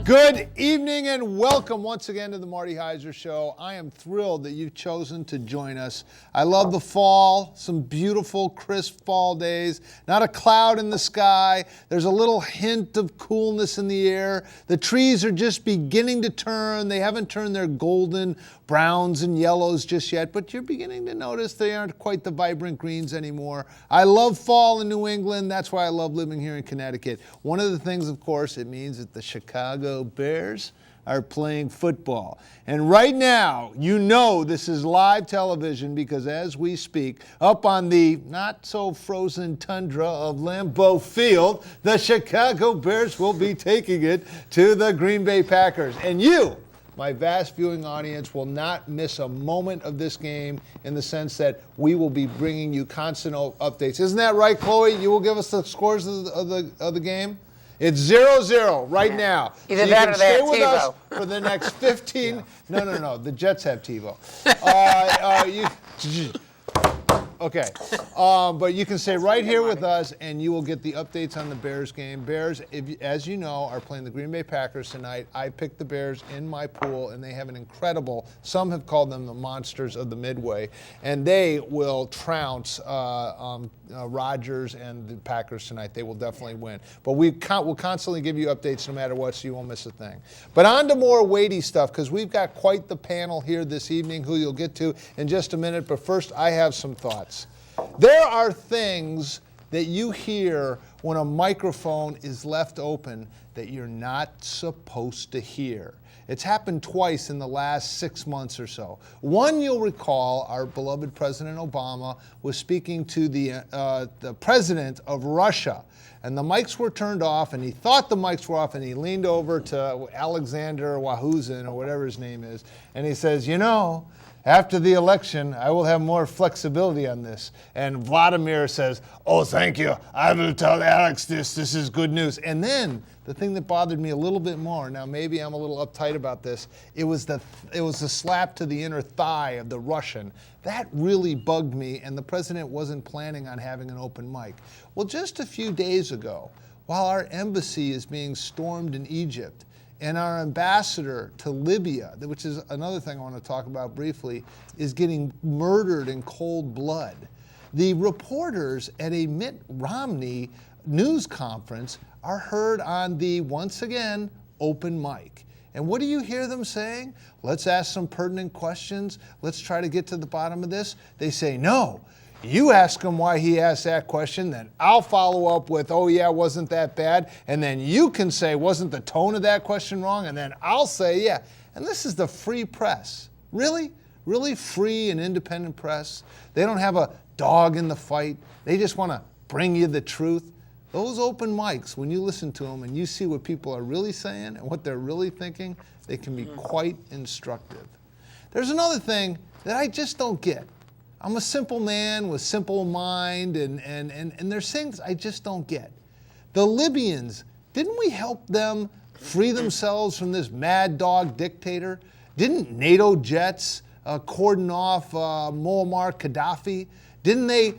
Good evening and welcome once again to the Marty Heiser Show. I am thrilled that you've chosen to join us. I love the fall, some beautiful crisp fall days, not a cloud in the sky. There's a little hint of coolness in the air. The trees are just beginning to turn. They haven't turned their golden browns and yellows just yet, but you're beginning to notice they aren't quite the vibrant greens anymore. I love fall in New England. That's why I love living here in Connecticut. One of the things, of course, it means that the Chicago Bears are playing football. And right now, you know this is live television because as we speak, up on the not-so-frozen tundra of Lambeau Field, the Chicago Bears will be taking it to the Green Bay Packers. And you, my vast viewing audience, will not miss a moment of this game in the sense that we will be bringing you constant updates. Isn't that right, Chloe? You will give us the scores of the game? It's 0-0 right now. Either so you that can or stay they have with TiVo. us for the next 15. No. The Jets have TiVo. Okay, but you can stay right here with us, and you will get the updates on the Bears game. Bears, as you know, are playing the Green Bay Packers tonight. I picked the Bears in my pool, and they have an incredible, some have called them the monsters of the Midway, and they will trounce Rodgers and the Packers tonight. They will definitely win. But we'll constantly give you updates no matter what, so you won't miss a thing. But on to more weighty stuff, because we've got quite the panel here this evening, who you'll get to in just a minute. But first, I have some thoughts. There are things that you hear when a microphone is left open that you're not supposed to hear. It's happened twice in the last 6 months or so. One, you'll recall, our beloved President Obama was speaking to the president of Russia, and the mics were turned off, and he thought the mics were off, and he leaned over to Alexander Wahuzin, or whatever his name is, and he says, you know, after the election, I will have more flexibility on this. And Vladimir says, oh, thank you. I will tell Alex this. This is good news. And then the thing that bothered me a little bit more, now maybe I'm a little uptight about this, it was the slap to the inner thigh of the Russian. That really bugged me, and the president wasn't planning on having an open mic. Well, just a few days ago, while our embassy is being stormed in Egypt, and our ambassador to Libya, which is another thing I want to talk about briefly, is getting murdered in cold blood. The reporters at a Mitt Romney news conference are heard on the, once again, open mic. And what do you hear them saying? Let's ask some pertinent questions. Let's try to get to the bottom of this. They say, no. You ask him why he asked that question, then I'll follow up with, oh yeah, wasn't that bad? And then you can say, wasn't the tone of that question wrong? And then I'll say, yeah. And this is the free press. Really? Really free and independent press? They don't have a dog in the fight. They just want to bring you the truth. Those open mics, when you listen to them and you see what people are really saying and what they're really thinking, they can be quite instructive. There's another thing that I just don't get. I'm a simple man with simple mind, and there's things I just don't get. The Libyans, didn't we help them free themselves from this mad dog dictator? Didn't NATO jets cordon off Muammar Gaddafi? Didn't they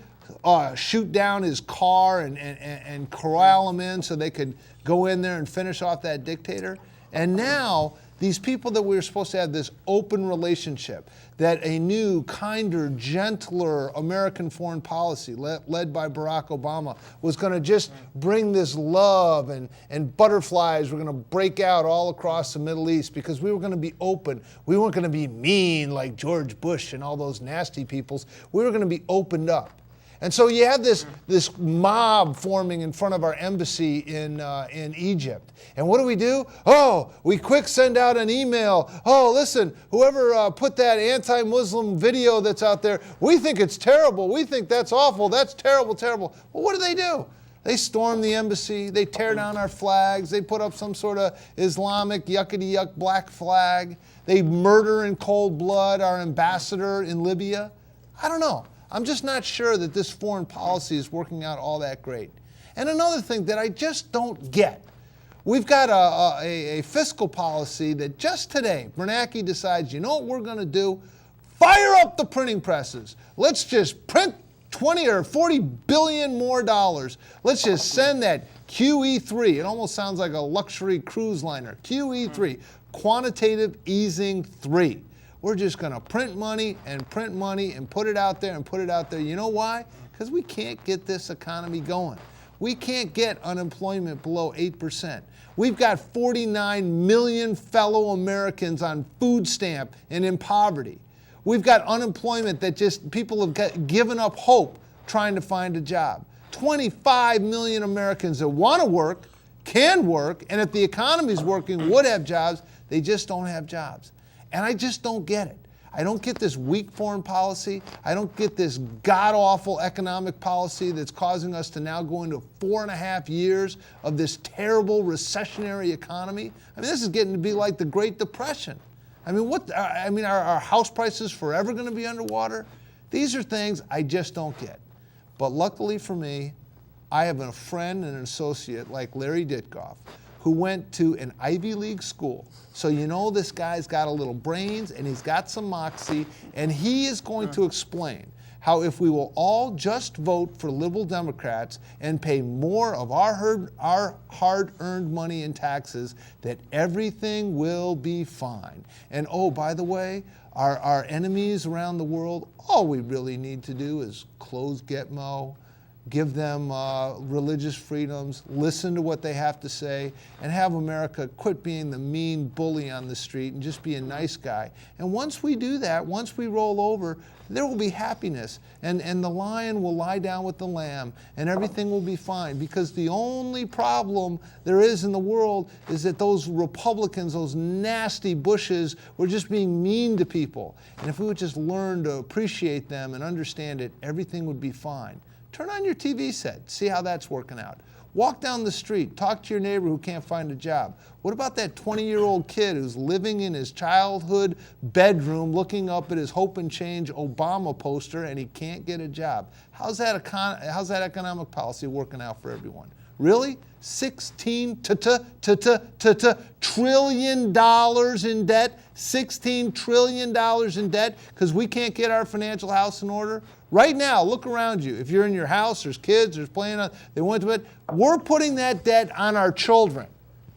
shoot down his car and corral him in so they could go in there and finish off that dictator? And now, these people that we were supposed to have this open relationship, that a new, kinder, gentler American foreign policy led by Barack Obama was going to just bring this love and butterflies were going to break out all across the Middle East because we were going to be open. We weren't going to be mean like George Bush and all those nasty peoples. We were going to be opened up. And so you have this mob forming in front of our embassy in Egypt. And what do? Oh, we quick send out an email. Oh, listen, whoever put that anti-Muslim video that's out there, we think it's terrible. We think that's awful. That's terrible, terrible. Well, what do? They storm the embassy. They tear down our flags. They put up some sort of Islamic yuckity-yuck black flag. They murder in cold blood our ambassador in Libya. I don't know. I'm just not sure that this foreign policy is working out all that great. And another thing that I just don't get, we've got a fiscal policy that just today, Bernanke decides, you know what we're going to do? Fire up the printing presses. Let's just print 20 or 40 billion more dollars. Let's just send that QE3. It almost sounds like a luxury cruise liner. QE3, quantitative easing 3. We're just going to print money and put it out there and put it out there. You know why? Because we can't get this economy going. We can't get unemployment below 8%. We've got 49 million fellow Americans on food stamp and in poverty. We've got unemployment that just people have given up hope trying to find a job. 25 million Americans that want to work, can work, and if the economy's working, would have jobs. They just don't have jobs. And I just don't get it. I don't get this weak foreign policy. I don't get this god-awful economic policy that's causing us to now go into 4.5 years of this terrible recessionary economy. I mean, this is getting to be like the Great Depression. I mean, are our house prices forever going to be underwater? These are things I just don't get. But luckily for me, I have a friend and an associate like Larry Ditkoff, who went to an Ivy League school. So you know this guy's got a little brains and he's got some moxie, and he is going to explain how if we will all just vote for liberal Democrats and pay more of our hard-earned money in taxes, that everything will be fine. And oh, by the way, our enemies around the world, all we really need to do is close Gitmo, give them religious freedoms, listen to what they have to say, and have America quit being the mean bully on the street and just be a nice guy. And once we do that, once we roll over, there will be happiness, and the lion will lie down with the lamb, and everything will be fine, because the only problem there is in the world is that those Republicans, those nasty Bushes, were just being mean to people. And if we would just learn to appreciate them and understand it, everything would be fine. Turn on your TV set, see how that's working out. Walk down the street, talk to your neighbor who can't find a job. What about that 20-year-old kid who's living in his childhood bedroom looking up at his Hope and Change Obama poster and he can't get a job? How's that economic policy working out for everyone? Really? $16 trillion in debt? $16 trillion in debt because we can't get our financial house in order? Right now, look around you. If you're in your house, there's kids, there's playing, they went to bed. We're putting that debt on our children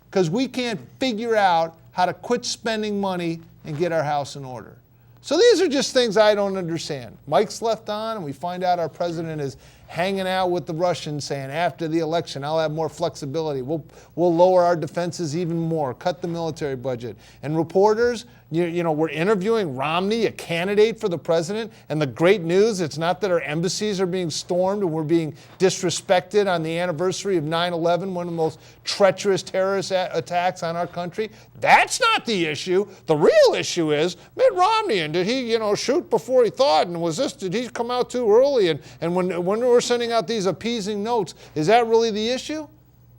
because we can't figure out how to quit spending money and get our house in order. So these are just things I don't understand. Mike's left on, and we find out our president is hanging out with the Russians saying, after the election, I'll have more flexibility. We'll lower our defenses even more, cut the military budget. And reporters, you know, we're interviewing Romney, a candidate for the president, and the great news, it's not that our embassies are being stormed and we're being disrespected on the anniversary of 9/11, one of the most treacherous terrorist attacks on our country. That's not the issue. The real issue is Mitt Romney, and did he, shoot before he thought, and did he come out too early? And when we're sending out these appeasing notes, is that really the issue?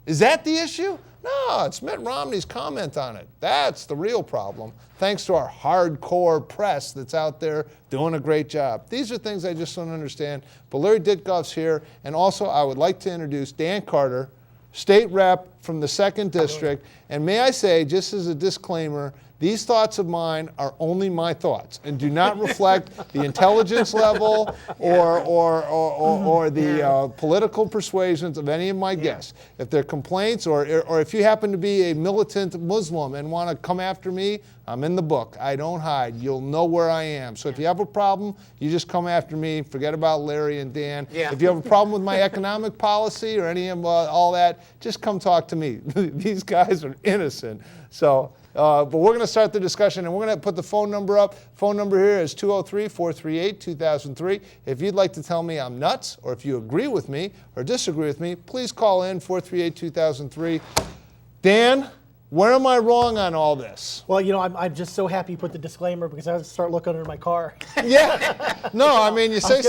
Is that the issue? No, it's Mitt Romney's comment on it. That's the real problem, thanks to our hardcore press that's out there doing a great job. These are things I just don't understand. But Larry Ditkoff's here, and also I would like to introduce Dan Carter, state rep from the 2nd District. And may I say, just as a disclaimer, these thoughts of mine are only my thoughts and do not reflect the intelligence level or the political persuasions of any of my guests. If there are complaints or if you happen to be a militant Muslim and want to come after me, I'm in the book. I don't hide. You'll know where I am. So if you have a problem, you just come after me. Forget about Larry and Dan. Yeah. If you have a problem with my economic policy or any of all that, just come talk to me. These guys are innocent. So. But we're going to start the discussion, and we're going to put the phone number up. Phone number here is 203-438-2003. If you'd like to tell me I'm nuts, or if you agree with me or disagree with me, please call in 438-2003. Dan, where am I wrong on all this? Well, I'm just so happy you put the disclaimer because I have to start looking under my car. Yeah. No, I mean, you say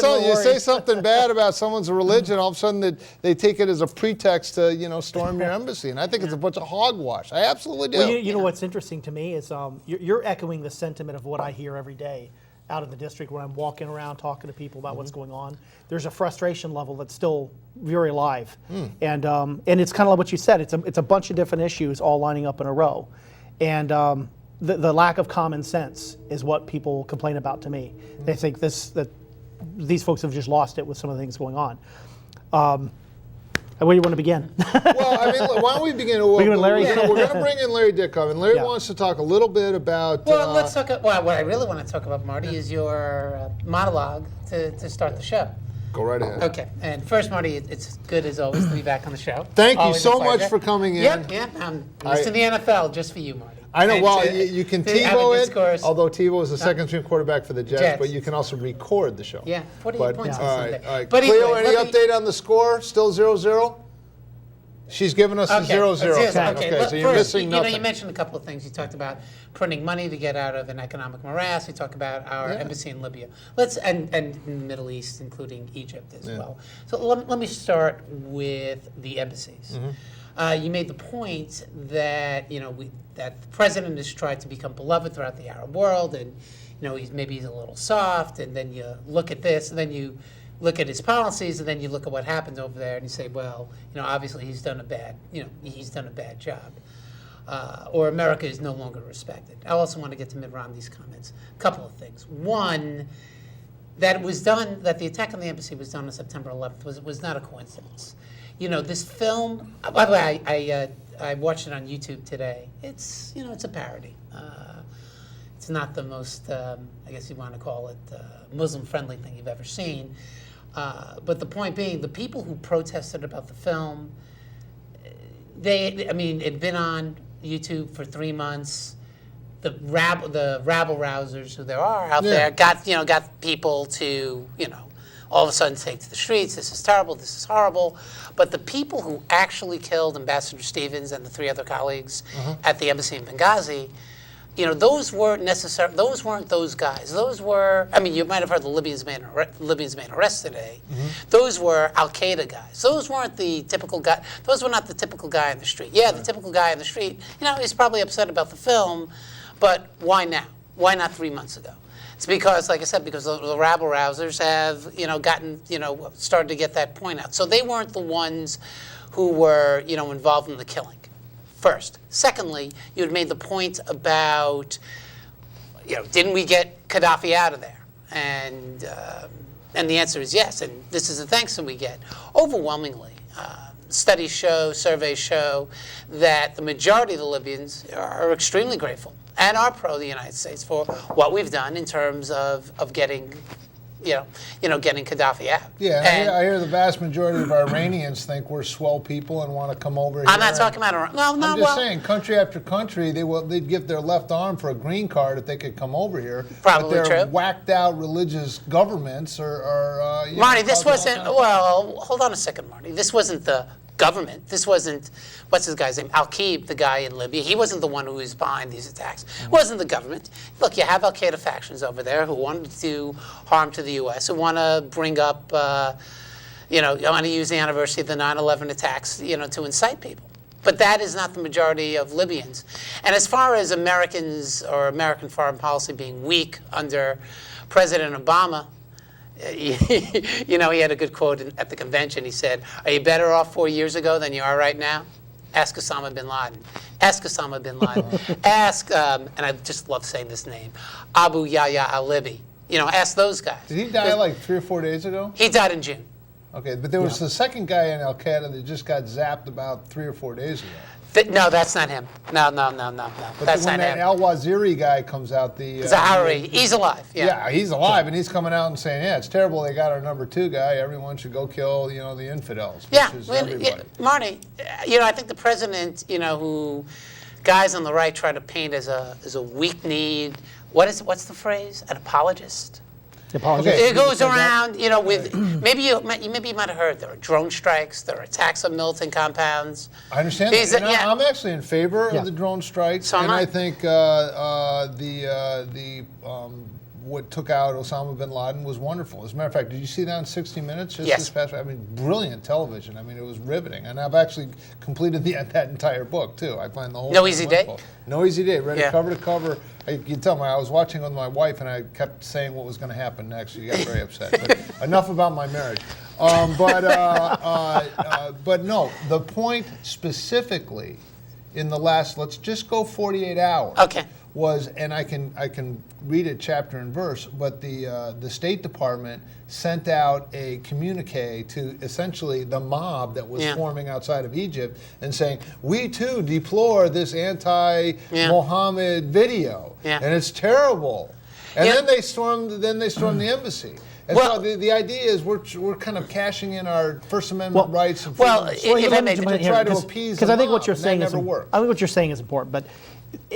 something bad about someone's religion, all of a sudden they take it as a pretext to, storm your embassy. And I think it's a bunch of hogwash. I absolutely do. Well, you know what's interesting to me is you're echoing the sentiment of what I hear every day out in the district when I'm walking around talking to people about what's going on. There's a frustration level that's still very alive. And it's kind of like what you said. It's a bunch of different issues all lining up in a row. And the lack of common sense is what people complain about to me. They think that these folks have just lost it with some of the things going on. Where do you want to begin? Well, I mean, why don't we begin? Begin with Larry? We're going to bring in Larry Ditkoff, and Larry Yeah. wants to talk a little bit about. Well, let's talk. Well, what I really want to talk about, Marty, is your monologue to start the show. Go right ahead. Okay. And first, Marty, it's good as always to be back on the show. Thank you Always a so much pleasure. for coming in. Yep. I'm missing the NFL just for you, Marty. I know. And Well, to- you can to have a TiVo it, discourse. although TiVo is the second-string quarterback for the Jets, but you can also record the show. Yeah, 48 But, points all on right, Sunday. all right. But Cleo, anyway, any let me- update on the score? Still 0-0? She's giving us a 0-0. Okay. So you're First, missing nothing. you mentioned a couple of things. You talked about printing money to get out of an economic morass. You talked about our embassy in Libya. And in the Middle East, including Egypt as well. So let me start with the embassies. You made the point that that the president has tried to become beloved throughout the Arab world, and he's a little soft. And then you look at this, and then you look at his policies, and then you look at what happens over there, and you say, well, obviously he's done a bad job, or America is no longer respected. I also want to get to Mitt Romney's comments. A couple of things. One, that the attack on the embassy was done on September 11th was not a coincidence. This film. By the way, I watched it on YouTube today. It's it's a parody. It's not the most, I guess you want to call it, Muslim-friendly thing you've ever seen. But the point being, the people who protested about the film, it'd been on YouTube for 3 months. The rabble-rousers who there are out there got people to, all of a sudden take to the streets. This is terrible. This is horrible. But the people who actually killed Ambassador Stevens and the 3 other colleagues at the embassy in Benghazi, those weren't those guys. Those were, you might have heard the Libyans made an arrest today. Those were Al-Qaeda guys. Those weren't the typical guy. Those were not the typical guy in the street. Yeah, the typical guy in the street, he's probably upset about the film, but why now? Why not 3 months ago? It's because, like I said, because the rabble-rousers have, started to get that point out. So they weren't the ones who were, involved in the killing. First. Secondly, you had made the point about, didn't we get Gaddafi out of there? And the answer is yes. And this is the thanks that we get. Overwhelmingly, studies show, surveys show that the majority of the Libyans are extremely grateful and are pro the United States for what we've done in terms of getting getting Gaddafi out. Yeah, and I hear the vast majority of Iranians think we're swell people and want to come over here. I'm not talking about Iran. No, I'm just saying, country after country, they'd give their left arm for a green card if they could come over here. Probably but their true. whacked out religious governments are Marty, this wasn't. Well, hold on a second, Marty. This wasn't the government. This wasn't, what's his guy's name? Al-Qaib, the guy in Libya. He wasn't the one who was behind these attacks. It wasn't the government. Look, you have Al-Qaeda factions over there who wanted to do harm to the U.S., who want to bring up, want to use the anniversary of the 9/11 attacks, to incite people. But that is not the majority of Libyans. And as far as Americans or American foreign policy being weak under President Obama, he had a good quote at the convention. He said, "Are you better off 4 years ago than you are right now? Ask Osama bin Laden. Ask Osama bin Laden. Ask," and I just love saying this name, Abu Yahya al-Libi. Ask those guys. Did he die like 3 or 4 days ago? He died in June. Okay, but there was the second guy in Al-Qaeda that just got zapped about 3 or 4 days ago. No, that's not him. No. But That's when not that him. Al-Waziri guy comes out, the Zahari, he's alive. Yeah, he's alive, and he's coming out and saying, "Yeah, it's terrible. They got our number 2 guy. Everyone should go kill, the infidels." Which is everybody. Marty, I think the president, who guys on the right try to paint as a weak-kneed. What's the phrase? An apologist. Okay. It goes around, with maybe you might have heard there are drone strikes, there are attacks on militant compounds. I understand that. And I'm actually in favor of the drone strikes, So and I think what took out Osama bin Laden was wonderful. As a matter of fact, did you see that on 60 Minutes just this past? Brilliant television. It was riveting, and I've actually completed that entire book too. I find the whole No Easy Day? No Easy Day. Read it cover to cover. You can tell me I was watching with my wife, and I kept saying what was going to happen next. She got very upset. But enough about my marriage. But no, the point specifically in the last, let's just go 48 hours. Okay. was, and I can read it chapter and verse, but the State Department sent out a communique to essentially the mob that was forming outside of Egypt and saying, we too deplore this anti-Mohammed video, and it's terrible. And then they stormed the embassy. And so the idea is we're kind of cashing in our First Amendment rights and to try to appease the mob. I think what you're saying never worked. I think what you're saying is important, but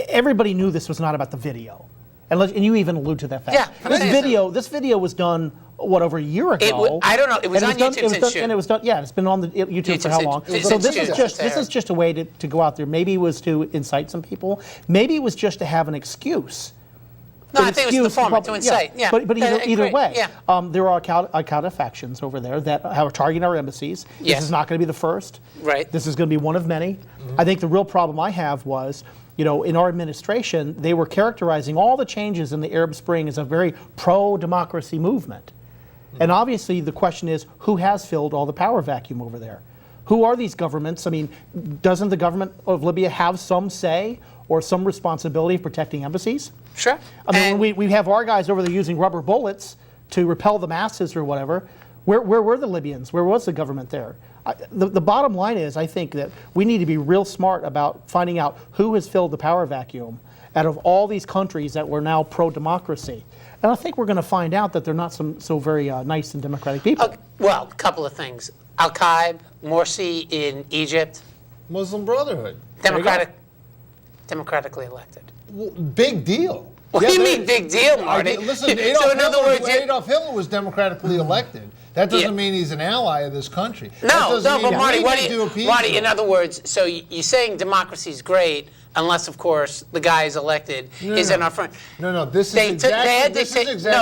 everybody knew this was not about the video, and you even allude to that fact. Yeah, this video was done over a year ago. I don't know. It was on YouTube since June. And it was done. Yeah, it's been on the YouTube for how long? So this is just a way to go out there. Maybe it was to incite some people. Maybe it was just to have an excuse. No, I think it was the former, to incite. Yeah. But either way, there are Al-Qaeda factions over there that are targeting our embassies. This is not going to be the first. Right. This is going to be one of many. I think the real problem I have was, in our administration, they were characterizing all the changes in the Arab Spring as a very pro-democracy movement. And obviously the question is, who has filled all the power vacuum over there? Who are these governments? I mean, doesn't the government of Libya have some say or some responsibility of protecting embassies? Sure. I mean, we have our guys over there using rubber bullets to repel the masses or whatever. Where were the Libyans? Where was the government there? The bottom line is, I think that we need to be real smart about finding out who has filled the power vacuum out of all these countries that were now pro-democracy. And I think we're going to find out that they're not so very nice and democratic people. Well, a couple of things. Al-Qaeda, Morsi in Egypt. Muslim Brotherhood. Democratically elected. Well, big deal. What do you mean big deal, Marty? Listen, Adolf Hitler was democratically elected. That doesn't mean he's an ally of this country. No, but Marty, in other words, so you're saying democracy is great, unless, of course, the guy is elected is in our front. No, this is exactly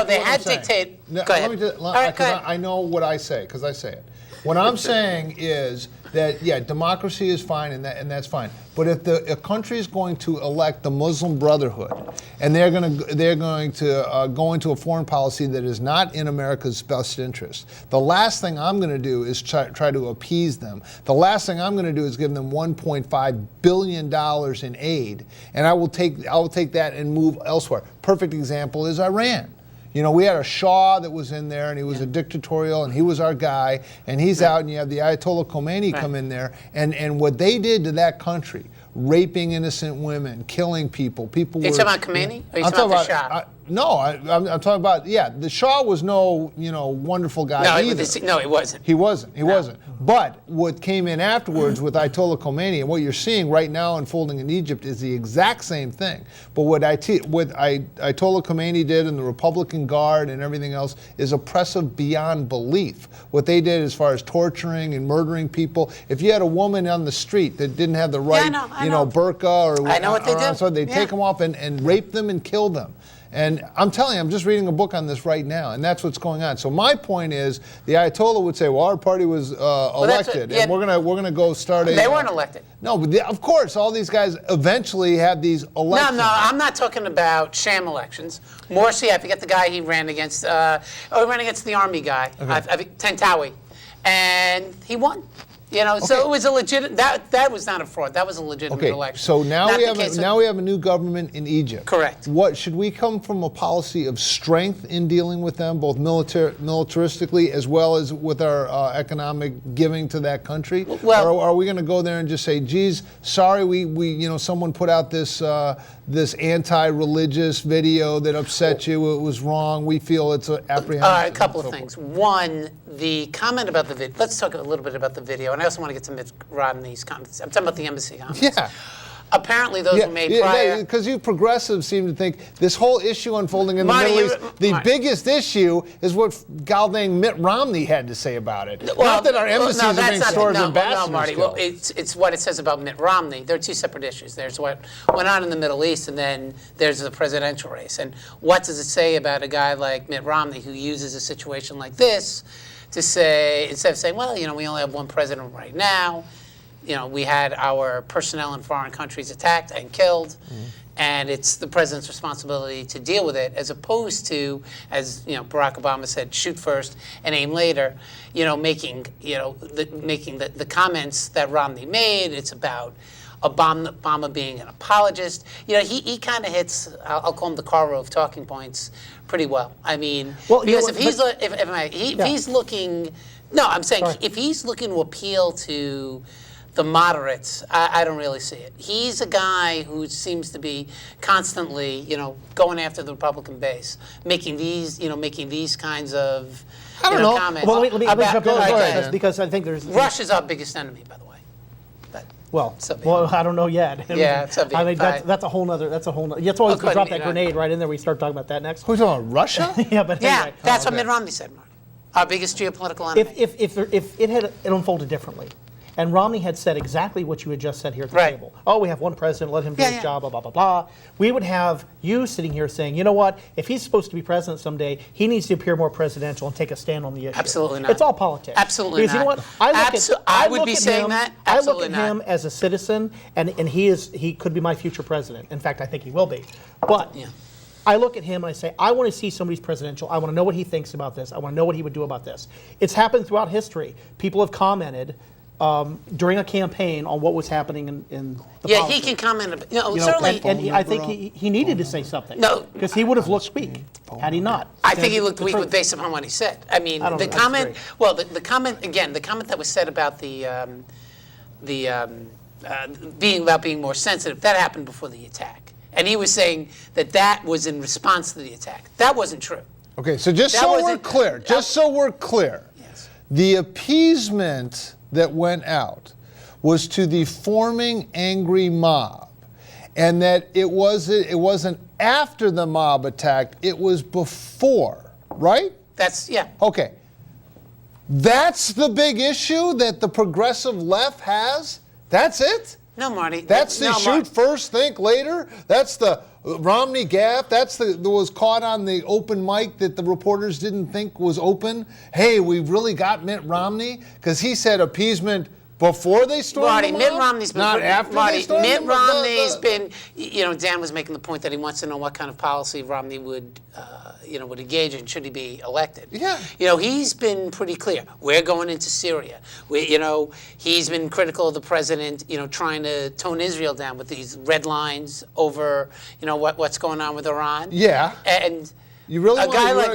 they had dictate. Go ahead. I know what I say, because I say it. What I'm saying is that, democracy is fine, and that's fine. But if a country is going to elect the Muslim Brotherhood, and they're going to go into a foreign policy that is not in America's best interest, the last thing I'm going to do is try to appease them. The last thing I'm going to do is give them $1.5 billion in aid, and I will take that and move elsewhere. Perfect example is Iran. We had a Shah that was in there, and he was a dictatorial, and he was our guy, and he's out, and you have the Ayatollah Khomeini come in there, and what they did to that country, raping innocent women, killing people. People were... You're talking about Khomeini? Or you talking about the Shah? No, I'm talking about, the Shah was no, wonderful guy either. No, he wasn't. He wasn't. But what came in afterwards with Ayatollah Khomeini, and what you're seeing right now unfolding in Egypt is the exact same thing. But what Ayatollah Khomeini did and the Republican Guard and everything else is oppressive beyond belief. What they did as far as torturing and murdering people, if you had a woman on the street that didn't have the right, burqa or... I know what they did. So they'd take them off and rape them and kill them. And I'm telling you, I'm just reading a book on this right now, and that's what's going on. So my point is, the Ayatollah would say, well, our party was elected, and we're gonna go start a... They weren't elected. No, but of course, all these guys eventually had these elections. No, I'm not talking about sham elections. Morsi, I forget the guy he ran against. He ran against the army guy, Tantawi, and he won. So it was a legit. That was not a fraud. That was a legitimate election. So now we have a new government in Egypt. Correct. What should we come from a policy of strength in dealing with them, both militaristically as well as with our economic giving to that country? Well, or are we going to go there and just say, "Geez, sorry, we someone put out this this anti-religious video that upset you. It was wrong. We feel it's apprehensive." A couple of things. One, the comment about the video. Let's talk a little bit about the video, and I also want to get to Mitt Romney's comments. I'm talking about the embassy comments. Yeah. Apparently, those were made prior. Because you progressives seem to think this whole issue unfolding in the Middle East, the biggest issue is what goddamn Mitt Romney had to say about it. Not that our embassies are being stored as ambassadors. No, Marty. Well, it's what it says about Mitt Romney. There are two separate issues. There's what went on in the Middle East, and then there's the presidential race. And what does it say about a guy like Mitt Romney who uses a situation like this to say, instead of saying, well, we only have one president right now, we had our personnel in foreign countries attacked and killed, and it's the president's responsibility to deal with it, as opposed to, as Barack Obama said, shoot first and aim later. Making the comments that Romney made. It's about Obama being an apologist. You know, he kind of hits, I'll call him the Carver of talking points, pretty well. I mean, Well, because you know, if he's looking, no, I'm saying Sorry. if he's looking to appeal to the moderates, I don't really see it. He's a guy who seems to be constantly, you know, going after the Republican base, making these kinds of, I don't know. comments. Well, let me jump in go ahead, because I think there's Russia's our biggest enemy, by the way. But, I don't know yet. Yeah, it's I mean, that's a whole nother. That's why I was going to drop that grenade right in there. We start talking about that next. Who's talking about Russia? Yeah, but yeah, anyway. that's what Mitt Romney said, Mark. Our biggest geopolitical enemy. If it had unfolded differently, and Romney had said exactly what you had just said here at the Right. table. Oh, we have one president, let him do Yeah, his yeah. job, blah, blah, blah, blah. We would have you sitting here saying, you know what, if he's supposed to be president someday, he needs to appear more presidential and take a stand on the issue. Absolutely not. It's all politics. Absolutely because not. you know what, I would be saying him, that. I look Absolutely at not. him as a citizen, and he could be my future president. In fact, I think he will be. But Yeah. I look at him and I say, I want to see somebody's presidential. I want to know what he thinks about this. I want to know what he would do about this. It's happened throughout history. People have commented during a campaign on what was happening in the Yeah, policy. he can comment. You know, You know, certainly. and I think he needed to say something. No. Because he would have looked weak had he not. I think he looked The weak truth. based upon what he said. I mean, I don't the know, I comment. disagree. Well, the comment again. The comment that was said about being more sensitive. That happened before the attack, and he was saying that was in response to the attack. That wasn't true. Okay, so just That so we're wasn't- clear, Yes. the appeasement that went out was to the forming angry mob, and that it wasn't after the mob attacked, it was before, right? That's yeah. Okay. That's the big issue that the progressive left has? That's it? No, Marty. That's the no, shoot first, think later? That's the Romney gap? That's that was caught on the open mic that the reporters didn't think was open? Hey, we've really got Mitt Romney? Because he said appeasement before they stormed Marty, the Mitt mob? Romney's been Not after they Marty, stormed Mitt the mob? Romney's been. You know, Dan was making the point that he wants to know what kind of policy Romney would engage in should he be elected. Yeah. You know, he's been pretty clear. We're going into Syria. He's been critical of the president. You know, trying to tone Israel down with these red lines over. You know what's going on with Iran. Yeah. And. You really A want guy like-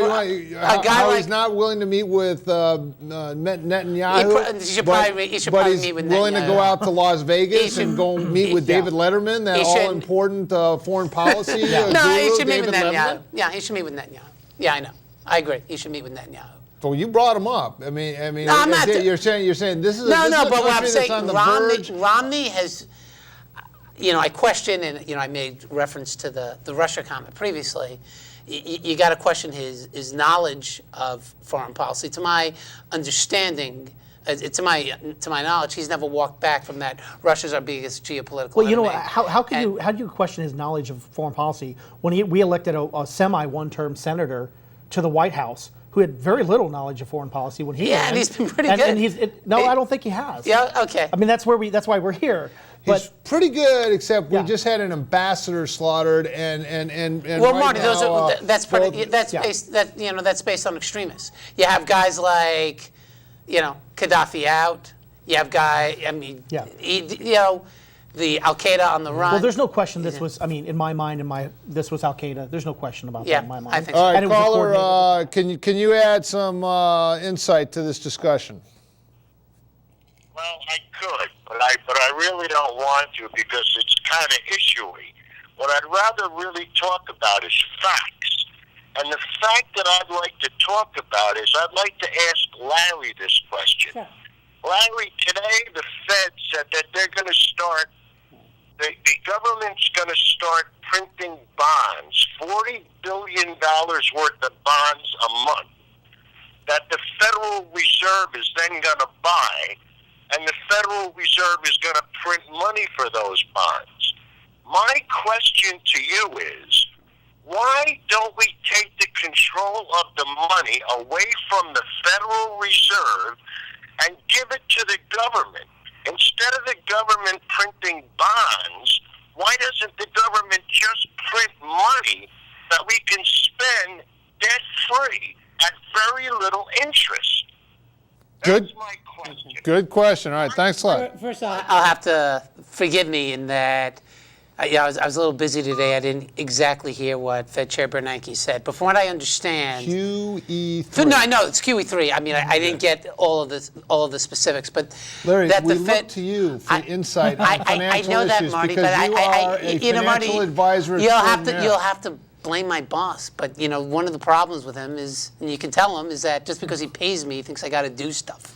how a guy he's like- not willing to meet with Netanyahu, He should probably meet with but he's willing to go Netanyahu. out to Las Vegas He should- and go meet with yeah. David Letterman, that He should- all-important foreign policy No, he guru, should meet with David Netanyahu. Letterman. Yeah, he should meet with Netanyahu. Yeah, I know. I agree. He should meet with Netanyahu. Well, you brought him up. I mean, No, I'm not- you're saying this is No, this is a but what I'm country saying, that's on the verge. Romney has, I question, and I made reference to the Russia comment previously. You got to question his knowledge of foreign policy. To my understanding, to my knowledge, he's never walked back from that. Russia's our biggest geopolitical Well, you know, enemy. how do you question his knowledge of foreign policy when we elected a semi-one-term senator to the White House who had very little knowledge of foreign policy when he Yeah, ran. and he's been pretty And good. I don't think he has. Yeah, okay. I mean, that's why we're here. He's But pretty good, except Yeah. we just had an ambassador slaughtered, and Well, right Marty, now, that's both- that's based on extremists. You have guys like, Gaddafi out. You have Yeah. the Al Qaeda on the run. well, there's no question this was. I mean, in my mind, this was Al Qaeda. There's no question about Yeah, that in my mind. I think so. All right, And it was a caller, coordinated- can you add some insight to this discussion? Well, I could, but I really don't want to because it's kind of issuey. What I'd rather really talk about is facts. And the fact that I'd like to talk about is I'd like to ask Larry this question. Sure. Larry, today the Fed said that they're going to start, the government's going to start printing bonds, $40 billion worth of bonds a month, that the Federal Reserve is then going to buy, and the Federal Reserve is going to print money for those bonds. My question to you is, why don't we take the control of the money away from the Federal Reserve and give it to the government? Instead of the government printing bonds, why doesn't the government just print money that we can spend debt-free at very little interest? Good. That's my question. Good question. All right, thanks a lot. First, I'll have to forgive me in that. I was a little busy today. I didn't exactly hear what Fed Chair Bernanke said. But from what I understand, QE3. No, I know it's QE3. I mean, I didn't get all of the specifics, but Larry, that we the Fed, look to you for insight on I financial know that, issues Marty, because but you are a financial advisor. You'll have extraordinaire. to blame my boss. But one of the problems with him is, and you can tell him, is that just because he pays me, he thinks I got to do stuff.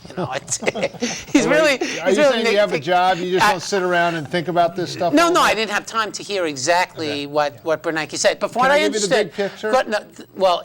He's really. Are you saying you have a job? You just don't sit around and think about this stuff? No, I didn't have time to hear exactly what Bernanke said. But from what I give you the understood, big picture? well,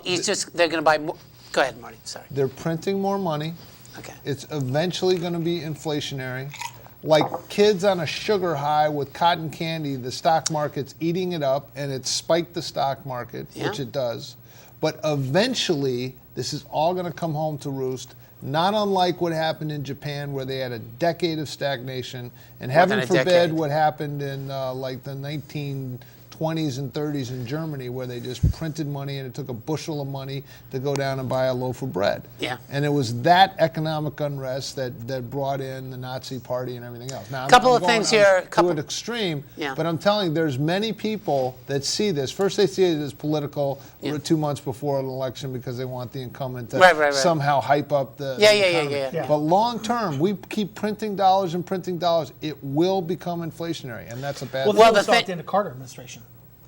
they're going to buy more. Go ahead, Marty. Sorry. They're printing more money. Okay. It's eventually going to be inflationary. Like kids on a sugar high with cotton candy, the stock market's eating it up, and it's spiked the stock market, which it does. But eventually, this is all going to come home to roost, not unlike what happened in Japan, where they had a decade of stagnation, and heaven forbid what happened in like the 1920s and 30s in Germany, where they just printed money and it took a bushel of money to go down and buy a loaf of bread. Yeah. And it was that economic unrest that brought in the Nazi Party and everything else. Now, Couple of things here. To an extreme, but I'm telling you, there's many people that see this. First, they see it as political 2 months before an election because they want the incumbent to somehow hype up the economy. Yeah. But long term, we keep printing dollars and printing dollars. It will become inflationary, and that's a bad thing. Well, the at the end of Carter administration,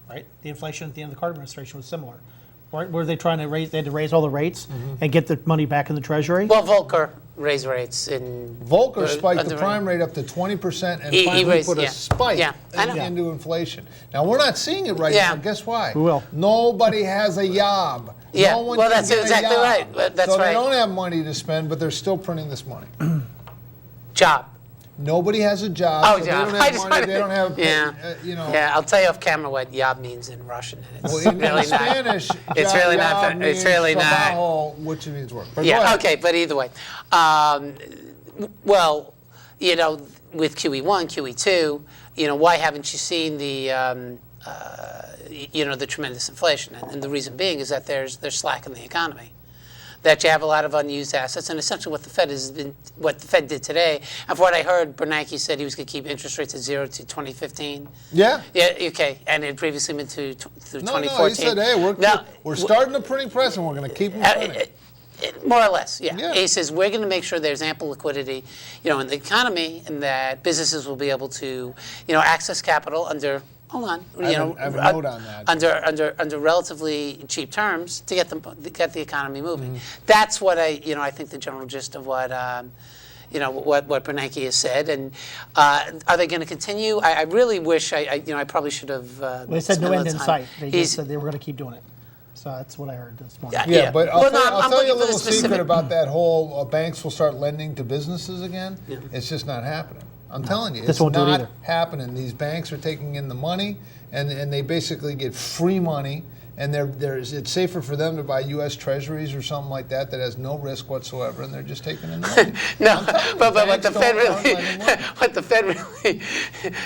right? The inflation at the end of the Carter administration was similar. Right? Were they trying to raise? They had to raise all the rates and get the money back in the Treasury. Well, Volcker raised rates in. Volcker spiked the prime rate up to 20% and finally put a spike into inflation. Now we're not seeing it right now. Guess why? We will. Nobody has a job. Yeah. No one well, can that's get exactly a job. right. That's so right. they don't have money to spend, but they're still printing this money. Job. Nobody has a job. Oh, so job. They don't have money. They don't have. Yeah, I'll tell you off camera what yob means in Russian. And it's well, in really Spanish, not. It's really not. It's really not. Which means work. But yeah. Okay. But either way, well, with QE1, QE2, why haven't you seen the the tremendous inflation? And the reason being is that there's slack in the economy. That you have a lot of unused assets, and essentially what the Fed did today. And from what I heard, Bernanke said he was going to keep interest rates at 0 to 2015. Yeah. Yeah. Okay. And it had previously been through 2014. No, he said, hey, we're starting the printing press, and we're going to keep them printing. More or less, yeah. He says we're going to make sure there's ample liquidity, in the economy, and that businesses will be able to, access capital under. Hold on. I have a note on that. Under relatively cheap terms to get the economy moving. That's what I think the general gist of what what Bernanke has said. And are they going to continue? I really wish I probably should have. They said no end in sight. They just said they were going to keep doing it. So that's what I heard this morning. Yeah, but I'll tell you a little secret about that whole banks will start lending to businesses again. Yeah. It's just not happening. I'm telling you, it's not happening. These banks are taking in the money, and they basically get free money, and it's safer for them to buy U.S. Treasuries or something like that has no risk whatsoever, and they're just taking in the money. No, but what the Fed really,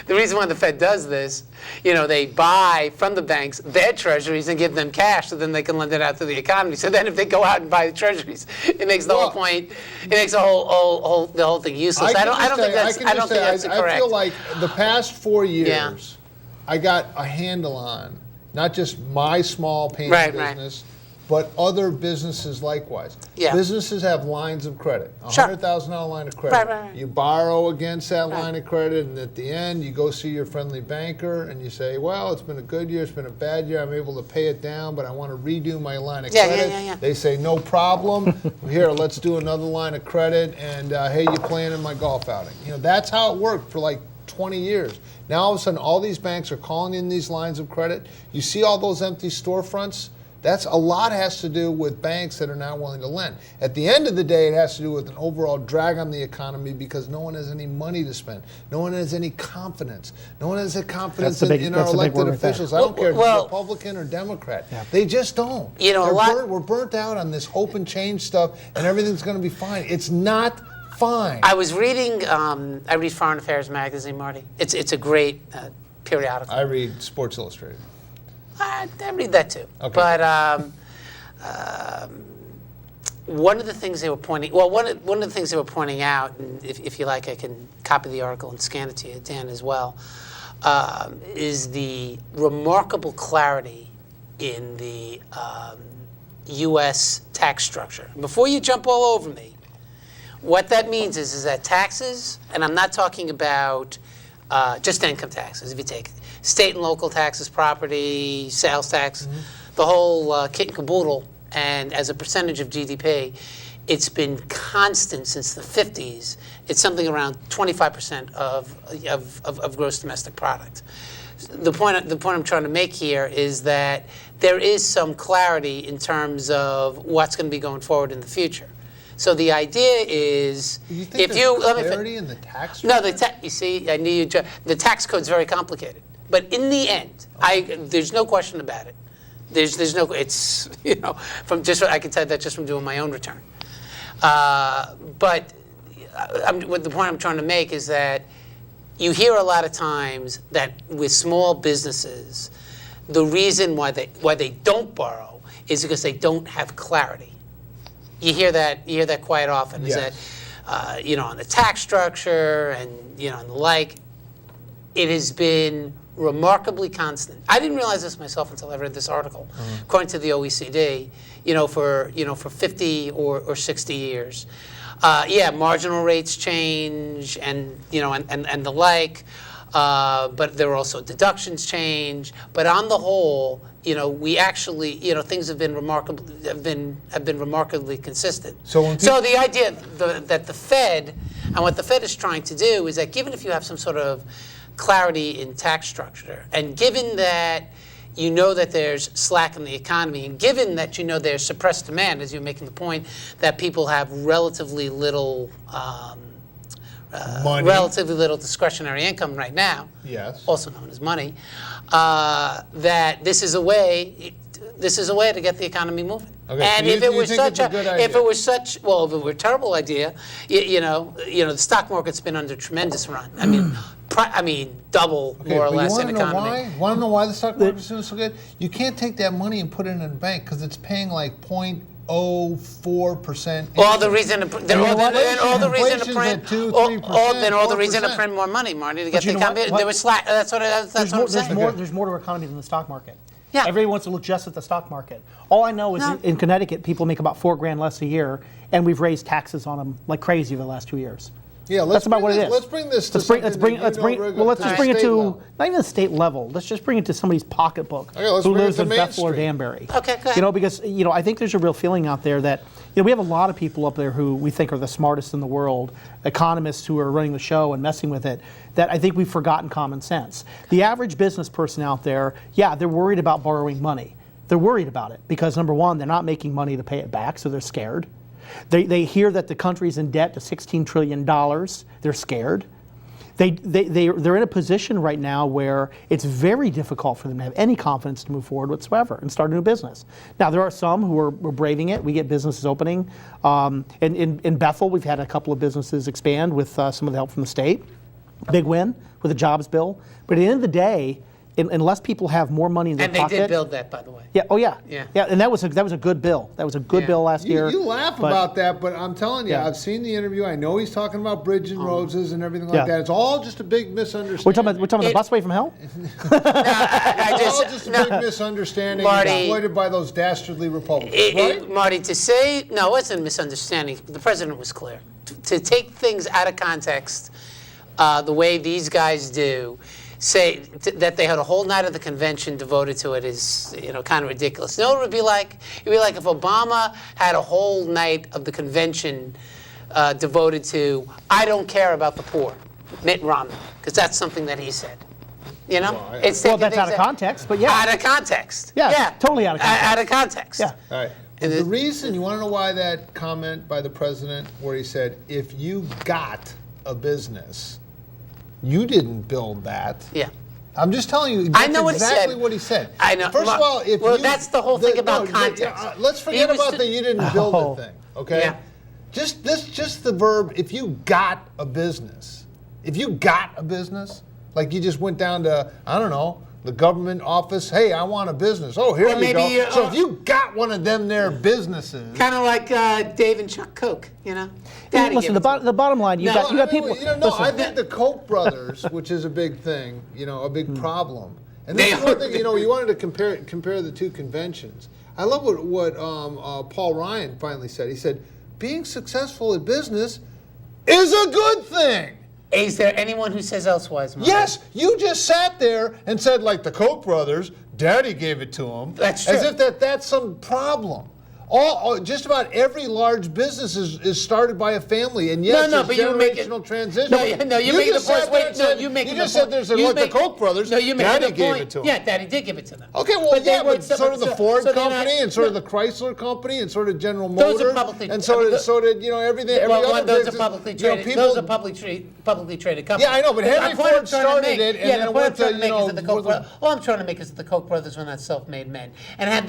the reason why the Fed does this, they buy from the banks their Treasuries and give them cash, so then they can lend it out to the economy. So then if they go out and buy the Treasuries, it makes the whole point. It makes the whole thing useless. I don't think that's correct. I feel like the past 4 years, I got a handle on not just my small painting business, but other businesses likewise. Yeah. Businesses have lines of credit, $100,000 line of credit. Right. You borrow against that line of credit, and at the end, you go see your friendly banker, and you say, well, it's been a good year, it's been a bad year, I'm able to pay it down, but I want to redo my line of credit. Yeah. They say, no problem. Here, let's do another line of credit, and hey, you playing in my golf outing. That's how it worked for like 20 years. Now all of a sudden, all these banks are calling in these lines of credit. You see all those empty storefronts? That's a lot has to do with banks that are not willing to lend. At the end of the day, it has to do with an overall drag on the economy because no one has any money to spend. No one has any confidence. No one has a confidence in our elected officials. I don't care if it's Republican or Democrat. Yeah. They just don't. We're burnt out on this hope and change stuff, and everything's going to be fine. It's not fine. I was reading. I read Foreign Affairs magazine, Marty. It's a great periodical. I read Sports Illustrated. I read that too. Okay. But one of the things they were pointing, one of the things they were pointing out, and if you like, I can copy the article and scan it to you, Dan, as well, is the remarkable clarity in the U.S. tax structure. Before you jump all over me, what that means is that taxes, and I'm not talking about just income taxes, if you take state and local taxes, property, sales tax, the whole kit and caboodle, and as a percentage of GDP, it's been constant since the 50s. It's something around 25% of gross domestic product. The point I'm trying to make here is that there is some clarity in terms of what's going to be going forward in the future. So the idea is, You think if you there's clarity in the tax? no, you see, I knew you. The tax code's very complicated, but in the end, there's no question about it. There's no. It's from just I can tell you that just from doing my own return. But the point I'm trying to make is that you hear a lot of times that with small businesses, the reason why they don't borrow is because they don't have clarity. You hear that quite often. Yes. Is that on the tax structure and and the like, it has been remarkably constant. I didn't realize this myself until I read this article. According to the OECD, for 50 or 60 years, marginal rates change and the like, but there are also deductions change. But on the whole, we actually, things have been remarkably consistent. So the idea that the Fed, and what the Fed is trying to do is that given if you have some sort of clarity in tax structure, and given that that there's slack in the economy, and given that there's suppressed demand, as you're making the point, that people have relatively little discretionary income right now, Yes. also known as money, that this is a way to get the economy moving. Okay, And so if it you was think it's such a good if idea? it was such, well, if it were a terrible idea, the stock market's been under tremendous run. I mean, double Okay, more or but less you in want to know economy. why? Want to know why the stock market's doing so good? You can't take that money and put it in a bank because it's paying like 0.04%. All the reason to print, all the reason to Inflation's print, at 2, all 3%, the reason to 4%. print more money, Marty, to get you the know what? economy. What? There was slack. That's what I'm saying. There's more to our economy than the stock market. Yeah. Everybody wants to look just at the stock market. All I know is No. in Connecticut, people make about $4,000 less a year, and we've raised taxes on them like crazy over the last 2 years. Yeah, That's about what it is. Let's bring this to Let's bring something well, that let's just bring it state to level. not even the state level. Let's just bring it to somebody's pocketbook Okay, let's who bring it lives to in Main Bethel or Street. Danbury. Okay, go ahead. Because I think there's a real feeling out there that we have a lot of people up there who we think are the smartest in the world, economists who are running the show and messing with it, that I think we've forgotten common sense. The average business person out there, they're worried about borrowing money. They're worried about it because, number one, they're not making money to pay it back, so they're scared. They hear that the country's in debt to $16 trillion. They're scared. They're in a position right now where it's very difficult for them to have any confidence to move forward whatsoever and start a new business. Now, there are some who are braving it. We get businesses opening. In Bethel, we've had a couple of businesses expand with some of the help from the state. Big win with a jobs bill. But at the end of the day, unless people have more money in their And pocket. they did build that, by the way. Yeah. Oh yeah. Yeah. Yeah. And that was a good bill. That was a good Yeah. bill last year. You laugh but- about that, but I'm telling you, Yeah. I've seen the interview. I know he's talking about bridge and roses and everything like Yeah. that. It's all just a big misunderstanding. We're talking about the busway from hell. It's all just a big misunderstanding Marty, exploited by those dastardly Republicans, right? Marty, to say, no, it wasn't a misunderstanding. The president was clear. To take things out of context the way these guys do, say that they had a whole night of the convention devoted to it is, kind of ridiculous. It would be like? It'd be like if Obama had a whole night of the convention devoted to, I don't care about the poor, Mitt Romney, because that's something that he said. It's Well, taking that's out things of context, but yeah. Out of context. Yeah, totally out of context. Out of context. Yeah. All right. And The reason, you want to know why that comment by the president where he said, if you got a business, you didn't build that. Yeah. I'm just telling you I know what he exactly said. what he said. I know. First of all, if Well, you, that's the whole thing about context. Let's forget He was about that you didn't build the thing, okay? Yeah. Just the verb, if you got a business. If you got a business, like you just went down to, I don't know, the government office, hey, I want a business. Oh, here Or you maybe, go. So if you got one of them there businesses. Kind of like Dave and Chuck Koch, Daddy Listen, gave it to the bottom line, you got people. I think the Koch brothers, which is a big thing, a big problem. And They that's one are. thing, you wanted to compare the two conventions. I love what Paul Ryan finally said. He said, being successful at business is a good thing. Is there anyone who says elsewise, Marty? Yes, you just sat there and said, like the Koch brothers, Daddy gave it to them. That's As true. if that's some problem. Just about every large business is started by a family, and yes, No, it's but you make it- generational transition. No, you're making the just sat point. there Wait, and no, said- you're making you the just said point. there's like the Koch brothers. No, you're making Daddy the gave point. it to them. Yeah, Daddy did give it to them. Okay, well, they yeah, weren't but so did the Ford so they're company, not- and so no. did the Chrysler company, and so did General Those are Motors, publicly- and so did everything. Every Well, other those are business. publicly You know, traded. people- Those are publicly traded companies. Yeah, I know, but The Henry point Ford I'm trying to started make- it, and yeah, then the it point went I'm trying to, make is that the Koch brothers. All I'm trying to make is that the Koch brothers were not self-made men, and had